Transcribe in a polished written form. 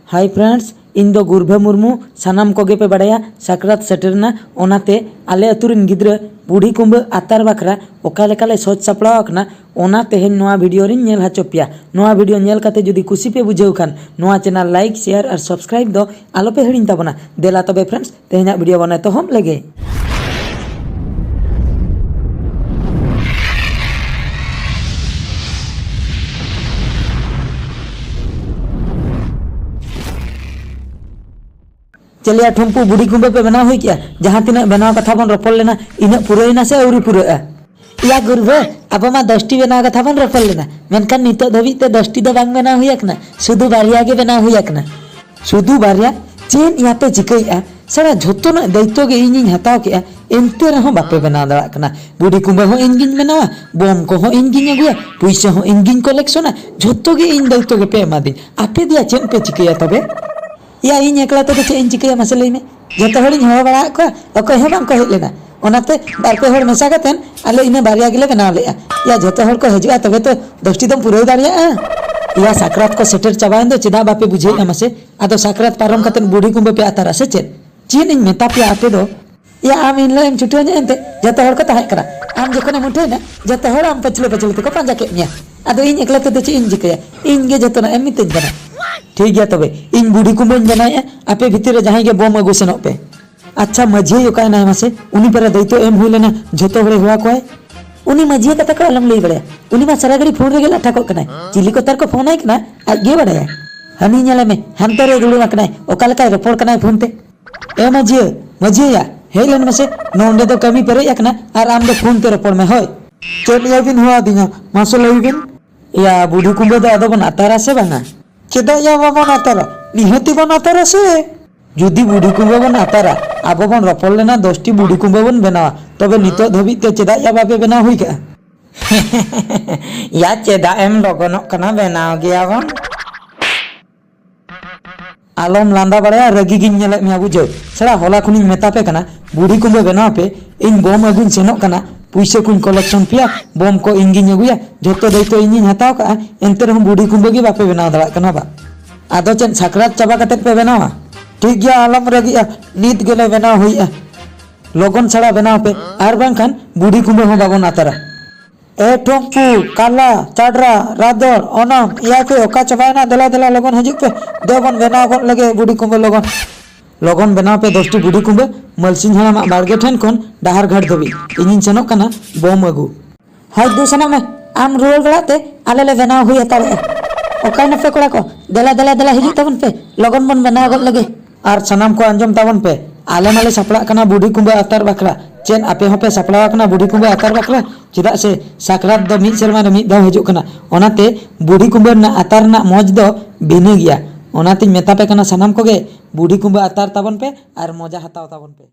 Hi friends इन दो गुरभे मुर्मू सानाम कोगे पे बड़ाया सकरात सेटरना ओनाते आले अतुरिन गिद्रा बुढ़ी कुंबा आतार बाखरा ओका लेकाले सोच सापड़ाव आकना ओना तेहेन नोआ वीडियो रिन नेल हचो पेया। नोआ वीडियो नेल काते जुदी खुशी पे बुझेव खान नोआ चैनल लाइक शेयर और सब्सक्राइब दो आलोपे हिड़िन ताबोना। देला तबे फ्रेंड्स तेहेना वीडियो बनाए तो हम लगे। चलिए ठुमपू बुढ़ी कुंबा पे बनाव हुई क्या जहाँ तीना बनाव कथा बन रपल लेना इन पुरैना से अवरी पुरआ या गुरबे अब मा 10टी बनाव कथा बन रपल लेना मेनकान नितो धबी ते 10टी दो बांग बनाव हुई आकना शुधु बारिया गे बनाव हुई आकना शुधु बारिया चेन याते चिकैया सरा झोतोना दायित्व गे इᱧिᱧ हताव केआ एनते रहो बापे बनाव दाड़ा कना। बुढ़ी कुंबा हो इनगिन बनावा बम को हो इनगिन अगुया पैसा हो इनगिन कलेक्शना झोतो गे इन दायित्व गे पे एमादिन आपे दिया चेन पे चिकैया तबे या इन एकला तो चेन चिकैया मासे लैमे जतो हड़िन हो बड़ा को अकय हो बांग को हेज लेना ओनाते बारपे हड़ मेसा कतेन आले इने बारिया गिले बनाव लेआ या जतो हड़ को हेजुआ तबे तो 10टी दम पुरौ दाड़िया या सकरात को सेटर चाबाएन दो चेदा बापे बुझेया मासे आदो सकरात पारम कतेन बुढ़ी कुंबा पे आतारा से चेन इन मेता पे आपे दो या आम इन लेम छुटियो एनते जतो हड़ को ताहे करा आम जखने मुठेना जतो हड़ आम पचले पचले को पांजा के मिया आदो इन एकला तो इन चिकैया इन गे जतो ना एमनी तेज बना ठीक गया तबे इन बुढ़ी कुंबा बनाया आपे भीतर जहां गे बम अगु सेनो पे अच्छा मझे योकाय ना मासे उनी पर दायित्व एम हुई लेना झोतो हड़े हुआ कोय उनी मझे कथा को अलम लई बड़े उनी मा सारा घड़ी फोन रे लाठा को कना चिली को तार को फोन आय कना आज गे बड़े हनी नेले में हनते रे दुड़ू कना ओका लका रपोड़ कना फोन ते ए मझे या हेलन मासे नोंडे दो कमी पेरे एकना आर आम दो फोन ते रपोड़ में होय चेट या बिन हुआ दिना मासो लई बिन या बुढ़ी कुंबा दो आदो बन आतारा से बना चेदा या बाबन आतारा निहति बन आतारा से जुदी बुढ़ी कुंबा बन आतारा अब बन रपल लेना 10टी बुढ़ी कुंबा बन बनावा तबे नितो धबी ते चेदा या बापे बनाव हुई का या चेदा एम लगनो कना बनाव गया बन आलम लांदा बड़ाया रगी गिन नेले मिया बुझो सड़ा होला खुनी मेता पे कना बुढ़ी कुंबा बनाव पे इन बम अगुन सेनो कना पैसा कुन कलेक्शन पिया बम को इंगिन अगुया झोतो दायित्व इᱧिᱧ हताव का एनते रहम बुढ़ी कुंबा गे बापे बनाव दाड़ा कना बा आदो चेन सकरात चाबा कते पे बनावा ठीक गया आलम रगिया नीत गेले बनाव हुईआ लगन छड़ा बनाव पे आर बांखान बुढ़ी कुंबा हो बाबन आतारा ए टोंपू काला चाडरा रादर ओनम या के ओका चाबायना दला दला लगन हजिक पे देवन बनाव गन लगे बुढ़ी कुंबा लगन बनाव पे 10टी बुढ़ी कुंबा मलसिन हरामा बारगे ठेन खन डाहर घाट धबी इᱧिᱧ सेनो कना बम अगु हाय दो सना में आम रोल गड़ाते आले ले बनाव हुई हतारे ओकाय नफे कोड़ा को दला दला दला हिजु तबन पे लगन बन बनाव गन लगे आर सनाम को अंजम ताबन पे आले माले सपड़ा कना बुढ़ी कुंबा आतार बाखरा चेन आपे होपे सपड़ा कना बुढ़ी कुंबा आतार बाखरा चेदा से सकरात दो मिद सेरमा रे मिद दाव हिजु कना ओनाते बुढ़ी कुंबा ना आतार ना मौज दो बिने गया ओनाते मेता पे कना सनाम कोगे बुढ़ी कुंबा आतार ताबन पे आर मजा हताव ताबन पे।